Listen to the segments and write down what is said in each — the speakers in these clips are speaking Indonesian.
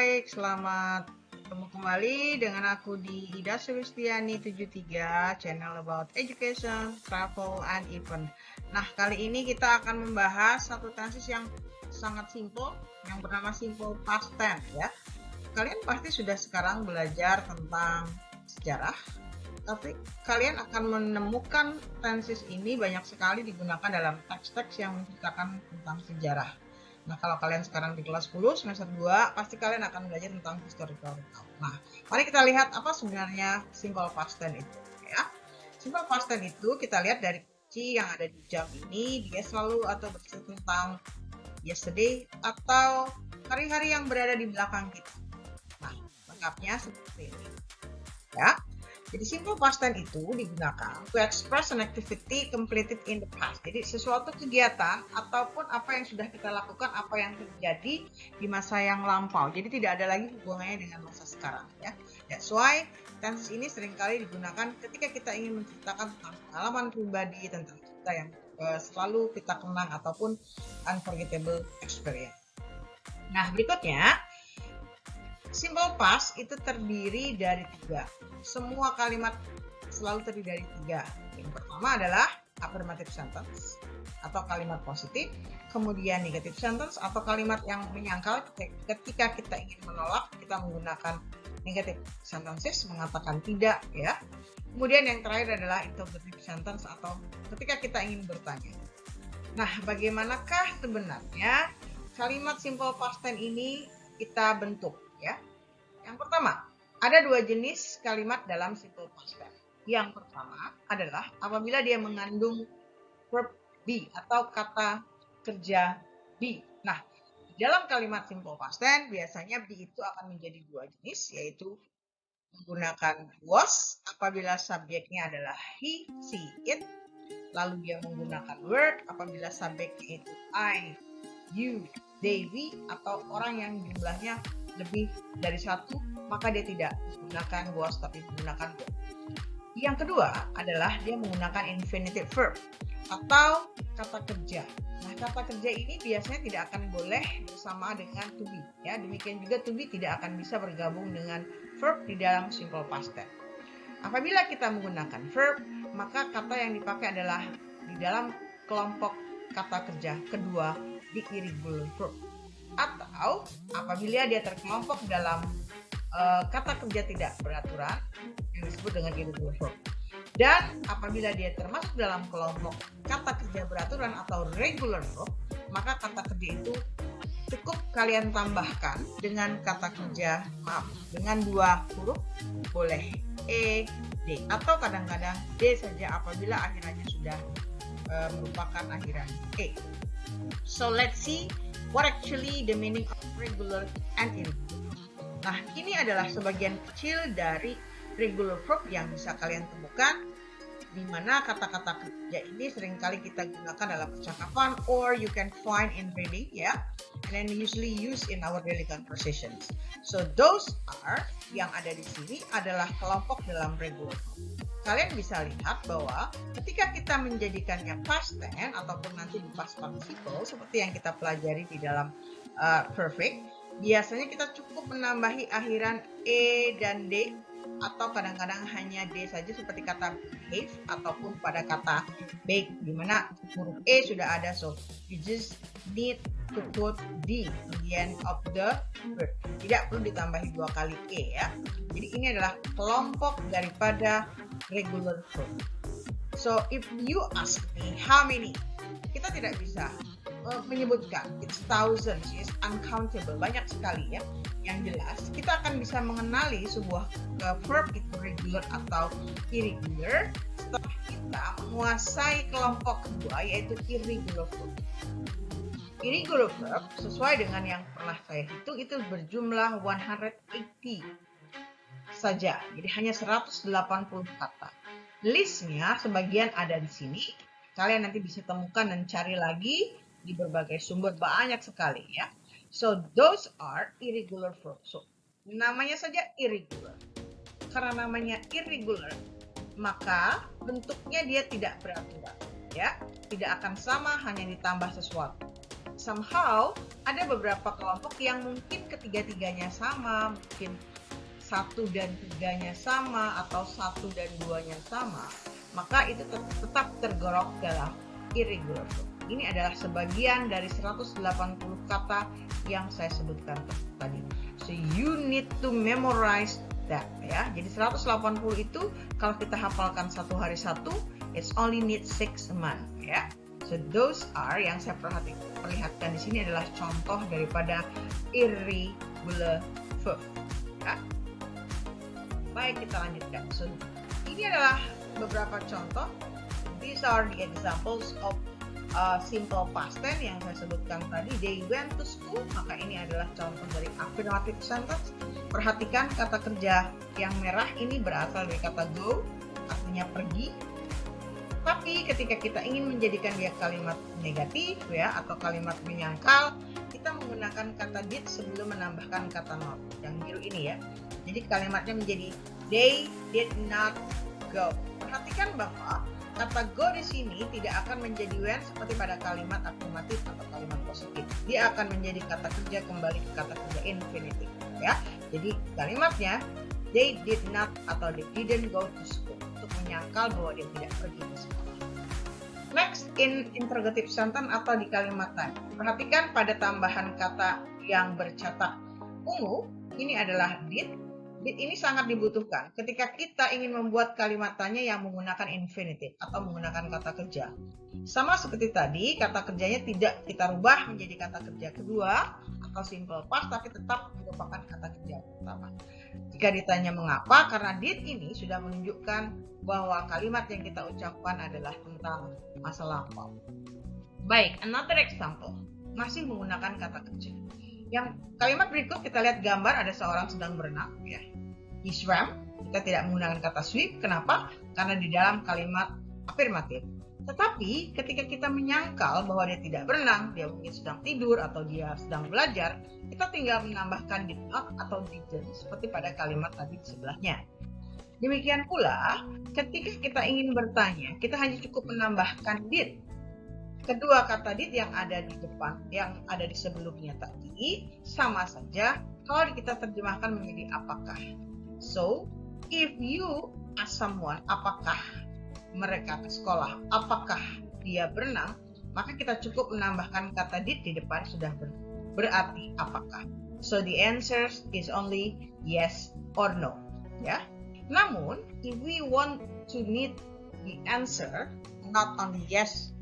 baik, selamat bertemu kembali dengan aku di Ida Sulistiani 73, channel about education, travel, and event. Nah, kali ini kita akan membahas satu tenses yang sangat simple, yang bernama simple past tense ya. Kalian pasti sudah sekarang belajar tentang sejarah, tapi kalian akan menemukan tenses ini banyak sekali digunakan dalam teks-teks yang menceritakan tentang sejarah. Nah, kalau kalian sekarang di kelas 10 semester 2, pasti kalian akan belajar tentang historical recount. Nah, mari kita lihat apa sebenarnya simple past tense itu ya. Simple past tense itu kita lihat dari kunci yang ada di jam ini, dia selalu atau bercerita tentang yesterday atau hari-hari yang berada di belakang kita. Nah, lengkapnya seperti ini. Ya. Jadi simple past tense itu digunakan to express an activity completed in the past. Jadi sesuatu kegiatan ataupun apa yang sudah kita lakukan, apa yang terjadi di masa yang lampau. Jadi tidak ada lagi hubungannya dengan masa sekarang ya. That's why tenses ini seringkali digunakan ketika kita ingin menceritakan tentang pengalaman pribadi, tentang cerita yang selalu kita kenang ataupun unforgettable experience. Nah, berikutnya simple past itu terdiri dari 3. Semua kalimat selalu terdiri dari 3. Yang pertama adalah affirmative sentence atau kalimat positif, kemudian negative sentence atau kalimat yang menyangkal. Ketika kita ingin menolak, kita menggunakan negative sentences, mengatakan tidak ya. Kemudian yang terakhir adalah interrogative sentence atau ketika kita ingin bertanya. Nah, bagaimanakah sebenarnya kalimat simple past tense ini kita bentuk ya? Yang pertama, ada 2 jenis kalimat dalam simple past tense. Yang pertama adalah apabila dia mengandung verb be atau kata kerja be. Nah, dalam kalimat simple past tense biasanya be itu akan menjadi 2 jenis, yaitu menggunakan was apabila subjeknya adalah he, she, it. Lalu dia menggunakan word apabila subjeknya itu I, you, they, we, atau orang yang jumlahnya lebih dari 1, maka dia tidak menggunakan was tapi menggunakan verb. Yang kedua adalah dia menggunakan infinitive verb atau kata kerja. Nah, kata kerja ini biasanya tidak akan boleh bersama dengan to be ya. Demikian juga to be tidak akan bisa bergabung dengan verb di dalam simple past tense. Apabila kita menggunakan verb, maka kata yang dipakai adalah di dalam kelompok kata kerja kedua di irregular verb. Atau apabila dia terkelompok dalam kata kerja tidak beraturan yang disebut dengan irregular verb. Dan apabila dia termasuk dalam kelompok kata kerja beraturan atau regular verb, maka kata kerja itu cukup kalian tambahkan dengan kata kerja dengan 2 huruf, boleh E, D, atau kadang-kadang D saja apabila akhirannya sudah merupakan akhiran E. So let's see what actually the meaning of regular and irregular. Nah, ini adalah sebagian kecil dari regular verb yang bisa kalian temukan, di mana kata-kata kerja ini seringkali kita gunakan dalam percakapan or you can find in reading ya, and then usually used in our daily conversations. So those are yang ada di sini adalah kelompok dalam regular verb. Kalian bisa lihat bahwa ketika kita menjadikannya past tense ataupun nanti di past participle seperti yang kita pelajari di dalam perfect, biasanya kita cukup menambahi akhiran E dan D atau kadang-kadang hanya D saja seperti kata behave ataupun pada kata bake di mana huruf E sudah ada, so you just need to put D in the end of the verb. Tidak perlu ditambahi 2 kali E ya. Jadi ini adalah kelompok daripada regular verb. So if you ask me how many, kita tidak bisa menyebutkan, it's thousands, it's uncountable, banyak sekali ya. Yang jelas kita akan bisa mengenali sebuah verb itu regular atau irregular setelah kita menguasai kelompok kedua yaitu irregular verb. Irregular verb sesuai dengan yang pernah saya hitung itu berjumlah 180 saja, jadi hanya 180 kata. Listnya sebagian ada di sini, kalian nanti bisa temukan dan cari lagi di berbagai sumber, banyak sekali ya. So those are irregular verbs. So namanya saja irregular. Karena namanya irregular, maka bentuknya dia tidak beraturan ya, tidak akan sama, hanya ditambah sesuatu. somehow ada beberapa kelompok yang mungkin ketiga-tiganya sama, mungkin 1 dan 3-nya sama, atau 1 dan 2-nya sama, maka itu tetap tergolong dalam irregular verb. Ini adalah sebagian dari 180 kata yang saya sebutkan tadi. So you need to memorize that, ya. Jadi 180 itu kalau kita hafalkan satu hari satu, it's only need 6 months, ya. So those are yang saya perlihatkan di sini adalah contoh daripada irregular verb. Ya. Baik, kita lanjutkan. So ini adalah beberapa contoh. These are the examples of simple past tense yang saya sebutkan tadi. They went to school, maka ini adalah contoh dari affirmative sentence. Perhatikan kata kerja yang merah ini berasal dari kata go, artinya pergi. Tapi ketika kita ingin menjadikan dia kalimat negatif, ya, atau kalimat menyangkal, kita menggunakan kata did sebelum menambahkan kata not. Yang biru ini, ya. Jadi kalimatnya menjadi they did not go. Perhatikan bahwa kata go di sini tidak akan menjadi when seperti pada kalimat afirmatif atau kalimat positif. Dia akan menjadi kata kerja kembali ke kata kerja infinitive, ya. Jadi kalimatnya they did not atau they didn't go to school untuk menyangkal bahwa dia tidak pergi ke sekolah. Next, in interrogative sentence atau di kalimat tanya. Perhatikan pada tambahan kata yang bercatak ungu, ini adalah did. Did ini sangat dibutuhkan ketika kita ingin membuat kalimat tanya yang menggunakan infinitive atau menggunakan kata kerja. Sama seperti tadi, kata kerjanya tidak kita rubah menjadi kata kerja kedua atau simple past, tapi tetap merupakan kata kerja pertama. Jika ditanya mengapa, karena did ini sudah menunjukkan bahwa kalimat yang kita ucapkan adalah tentang masa lampau. Baik, another example, masih menggunakan kata kerja. Yang kalimat berikut kita lihat gambar ada seorang sedang berenang, ya. He swam. Kita tidak menggunakan kata swim. Kenapa? Karena di dalam kalimat afirmatif. Tetapi ketika kita menyangkal bahwa dia tidak berenang, dia mungkin sedang tidur atau dia sedang belajar, kita tinggal menambahkan did not atau didn't seperti pada kalimat tadi di sebelahnya. Demikian pula, ketika kita ingin bertanya, kita hanya cukup menambahkan did. Kedua kata did yang ada di depan, yang ada di sebelumnya tadi, sama saja kalau kita terjemahkan menjadi apakah. So, if you ask someone, apakah mereka ke sekolah, apakah dia berenang, maka kita cukup menambahkan kata did di depan sudah berarti apakah. So, the answer is only yes or no. Ya. Namun, if we want to need the answer, not only yes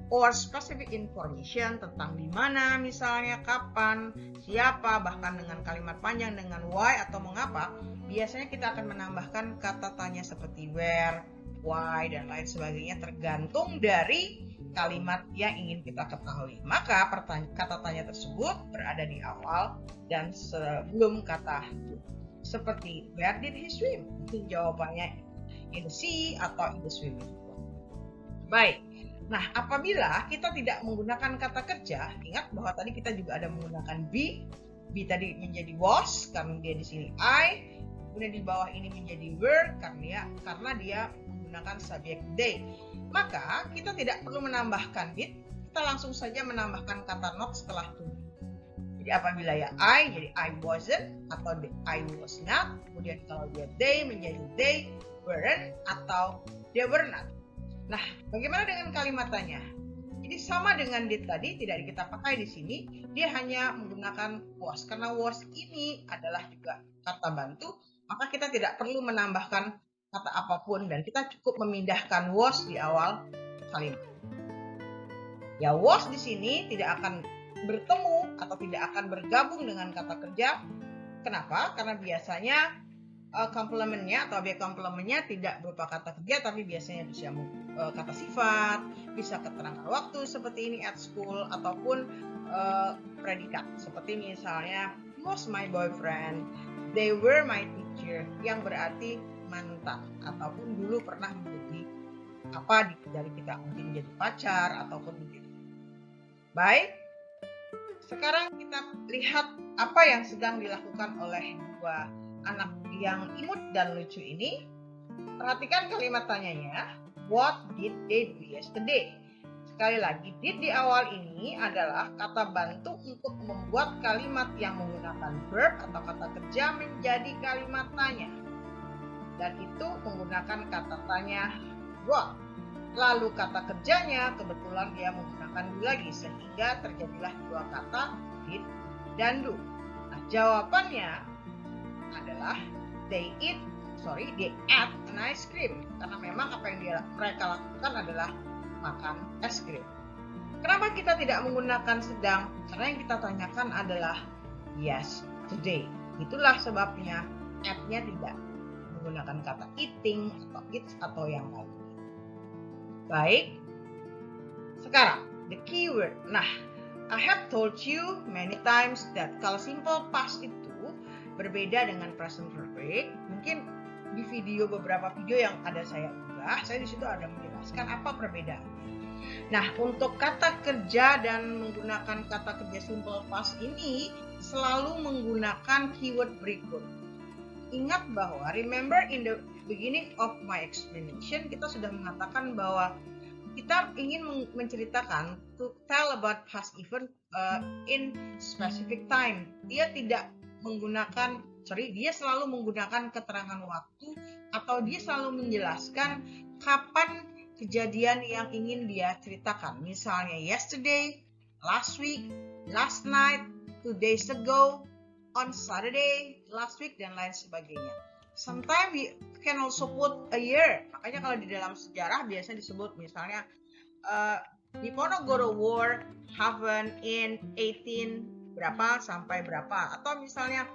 or specific information tentang di mana, misalnya kapan, siapa, bahkan dengan kalimat panjang dengan why atau mengapa, biasanya kita akan menambahkan kata tanya seperti where, why, dan lain sebagainya tergantung dari kalimat yang ingin kita ketahui. Maka kata tanya tersebut berada di awal dan sebelum kata seperti where did he swim? Mungkin jawabannya in the sea atau in the swimming pool. Baik. Nah, apabila kita tidak menggunakan kata kerja, ingat bahwa tadi kita juga ada menggunakan be tadi menjadi was karena dia di sini I, kemudian di bawah ini menjadi were karena dia menggunakan subjek they. Maka kita tidak perlu menambahkan did, kita langsung saja menambahkan kata not setelah to. Jadi apabila ya I jadi I wasn't atau I was not, kemudian kalau dia they menjadi they weren't atau they were not. Nah, bagaimana dengan kalimat tanya? Jadi sama dengan did tadi, tidak kita pakai di sini, dia hanya menggunakan was. Karena was ini adalah juga kata bantu, maka kita tidak perlu menambahkan kata apapun dan kita cukup memindahkan was di awal kalimat. Ya, was di sini tidak akan bertemu atau tidak akan bergabung dengan kata kerja. Kenapa? Karena biasanya komplementnya atau objek komplementnya tidak berupa kata kerja, tapi biasanya bisa kata sifat, bisa keterangan waktu seperti ini at school, ataupun predikat seperti misalnya he was my boyfriend, they were my teacher, yang berarti mantan ataupun dulu pernah menjadi apa dari kita, mungkin menjadi pacar ataupun menjadi. Baik, sekarang kita lihat apa yang sedang dilakukan oleh dua anak yang imut dan lucu ini. Perhatikan kalimat tanyanya. What did they do yesterday? sekali lagi, did di awal ini adalah kata bantu untuk membuat kalimat yang menggunakan verb atau kata kerja menjadi kalimat tanya. Dan itu menggunakan kata tanya what. Lalu kata kerjanya kebetulan dia menggunakan do lagi, sehingga terjadilah dua kata did dan do. Nah, jawabannya adalah they ate an ice cream, karena memang apa yang mereka lakukan adalah makan es krim. Kenapa kita tidak menggunakan sedang? Karena yang kita tanyakan adalah yesterday. Itulah sebabnya at-nya tidak menggunakan kata eating atau eats atau yang lain. Baik, sekarang the keyword. Nah, I have told you many times that kalau simple past itu berbeda dengan present perfect. Mungkin di beberapa video yang ada saya unggah, saya di situ ada menjelaskan apa perbedaannya. Nah, untuk kata kerja dan menggunakan kata kerja simple past ini selalu menggunakan keyword berikut. Ingat bahwa remember in the beginning of my explanation kita sudah mengatakan bahwa kita ingin menceritakan to tell about past event in specific time. Dia selalu menggunakan keterangan waktu atau dia selalu menjelaskan kapan kejadian yang ingin dia ceritakan. Misalnya yesterday, last week, last night, 2 days ago, on Saturday, last week, dan lain sebagainya. Sometimes we can also put a year. Makanya kalau di dalam sejarah biasanya disebut misalnya Diponegoro War happened in 18 berapa sampai berapa. Atau misalnya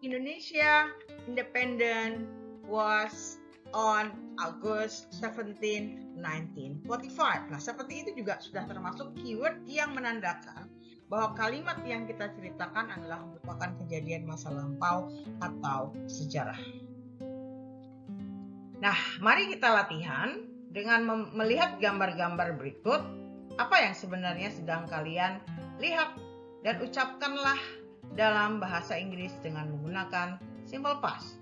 Indonesia independent was on August 17, 1945. Nah, seperti itu juga sudah termasuk keyword yang menandakan bahwa kalimat yang kita ceritakan adalah merupakan kejadian masa lampau atau sejarah. Nah, mari kita latihan dengan melihat gambar-gambar berikut. Apa yang sebenarnya sedang kalian lihat dan ucapkanlah dalam bahasa Inggris dengan menggunakan simple past.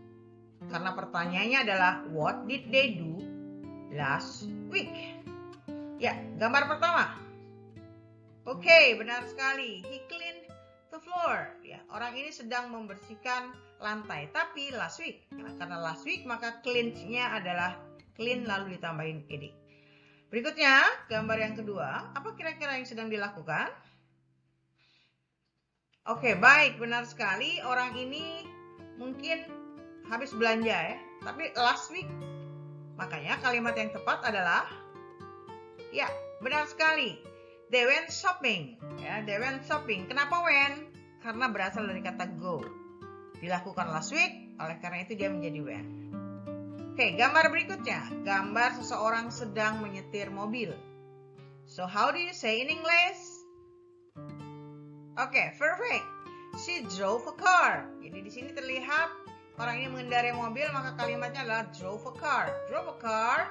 Karena pertanyaannya adalah what did they do last week? Ya, gambar pertama. Oke, benar sekali. He cleaned the floor. Ya, orang ini sedang membersihkan lantai. Tapi last week, karena last week maka clean-nya adalah clean lalu ditambahin ed. Berikutnya, gambar yang kedua. Apa kira-kira yang sedang dilakukan? Oke, baik, benar sekali. Orang ini mungkin habis belanja ya. Tapi last week. Makanya kalimat yang tepat adalah ya, benar sekali. They went shopping. Ya, they went shopping. Kenapa went? Karena berasal dari kata go. Dilakukan last week, oleh karena itu dia menjadi went. Oke, gambar berikutnya. Gambar seseorang sedang menyetir mobil. So, how do you say in English? Oke, perfect. She drove a car. Jadi di sini terlihat orang ini mengendarai mobil, maka kalimatnya adalah drove a car. Drove a car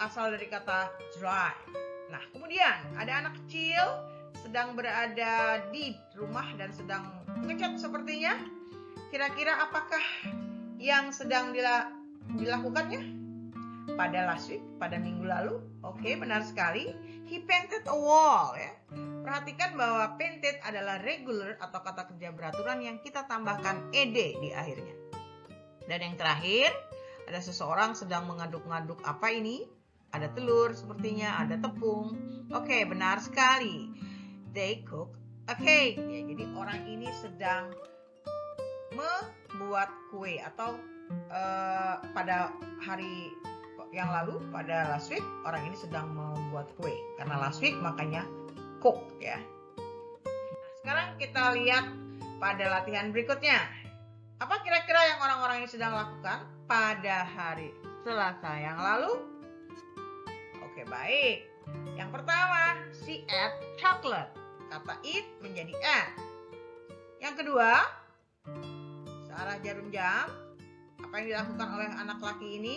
asal dari kata drive. Nah, kemudian ada anak kecil sedang berada di rumah dan sedang ngecat sepertinya. Kira-kira apakah yang sedang dilakukannya? Pada last week, pada minggu lalu. Oke, benar sekali. He painted a wall ya. Perhatikan bahwa painted adalah regular atau kata kerja beraturan yang kita tambahkan ed di akhirnya. Dan yang terakhir, ada seseorang sedang mengaduk-ngaduk apa ini? Ada telur sepertinya, ada tepung. Oke, benar sekali. They cook a cake. Ya, jadi orang ini sedang membuat kue atau pada hari yang lalu, pada last week, orang ini sedang membuat kue. Karena last week makanya cook ya. Sekarang kita lihat pada latihan berikutnya. Apa kira-kira yang orang-orang ini sedang lakukan pada hari Selasa yang lalu? Oke, baik. Yang pertama, she ate chocolate. Kata eat menjadi ate. Yang kedua, searah jarum jam. Apa yang dilakukan oleh anak laki ini?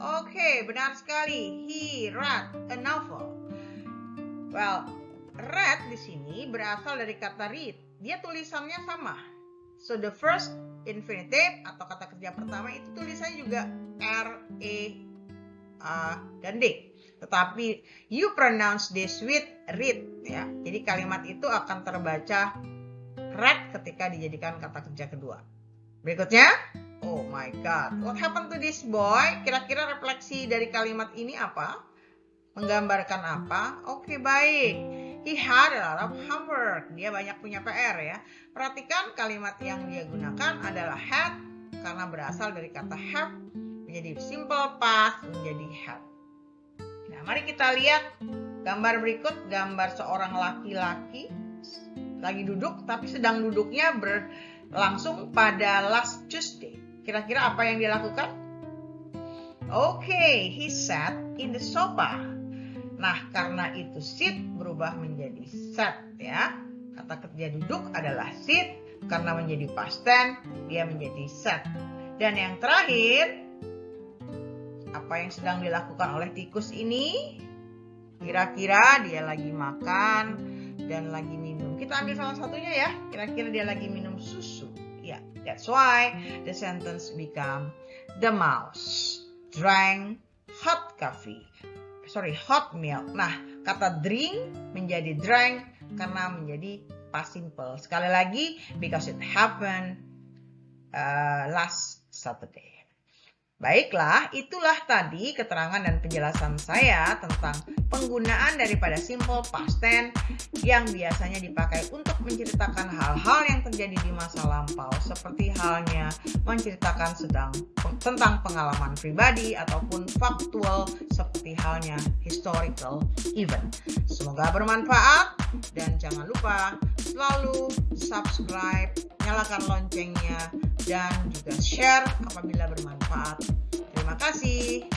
Oke, benar sekali. He read a novel. Well, read di sini berasal dari kata read. Dia tulisannya sama. So the first infinitive atau kata kerja pertama itu tulisannya juga R, E, A, dan D. tetapi you pronounce this with read ya. Jadi kalimat itu akan terbaca read ketika dijadikan kata kerja kedua. Berikutnya, oh my god, what happened to this boy? Kira-kira refleksi dari kalimat ini apa? Menggambarkan apa? Oke, baik. He had a lot of homework. Dia banyak punya PR ya. Perhatikan kalimat yang dia gunakan adalah had karena berasal dari kata have menjadi simple past menjadi had. Nah, mari kita lihat gambar berikut, gambar seorang laki-laki lagi duduk tapi sedang duduknya berlangsung pada last Tuesday. Kira-kira apa yang dia lakukan? Oke, he sat in the sofa. Nah, karena itu sit berubah menjadi sat ya. Kata kerja duduk adalah sit, karena menjadi past tense dia menjadi sat. Dan yang terakhir, apa yang sedang dilakukan oleh tikus ini? Kira-kira dia lagi makan dan lagi minum. Kita ambil salah satunya ya. Kira-kira dia lagi minum susu. Ya, that's why the sentence become the mouse drank hot milk. Nah, kata drink menjadi drank karena menjadi past simple. Sekali lagi, because it happened last Saturday. Baiklah, itulah tadi keterangan dan penjelasan saya tentang penggunaan daripada simple past tense yang biasanya dipakai untuk menceritakan hal-hal yang terjadi di masa lampau, seperti halnya menceritakan tentang pengalaman pribadi ataupun faktual seperti halnya historical event. Semoga bermanfaat dan jangan lupa selalu subscribe, nyalakan loncengnya, dan juga share apabila bermanfaat. Terima kasih.